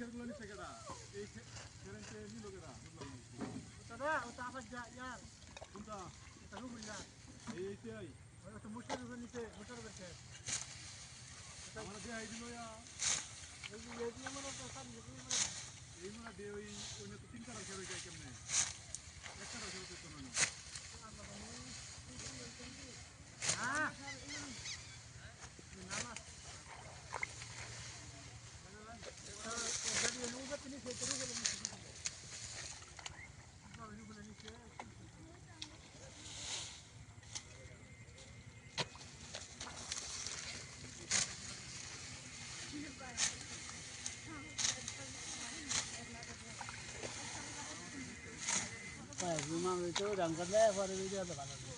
খেলগুলো নিচ্ছে কেডা এই খেলেনতে নিল কেডা দাদা ওটা আবার যা ইয়ার কোনটা এটা রুবুল্লা এইটাই ওটা তো মুশারফের নিচে মুশারফের খেল আমরা দেখাই দিল এই যে মনে তো সামনে এই মনে দে ওই ওই তো 3 কালার খেলে যায় কেমনে একটা খেলে তো না হ্যাঁ Rumah itu dan kerja pada video ada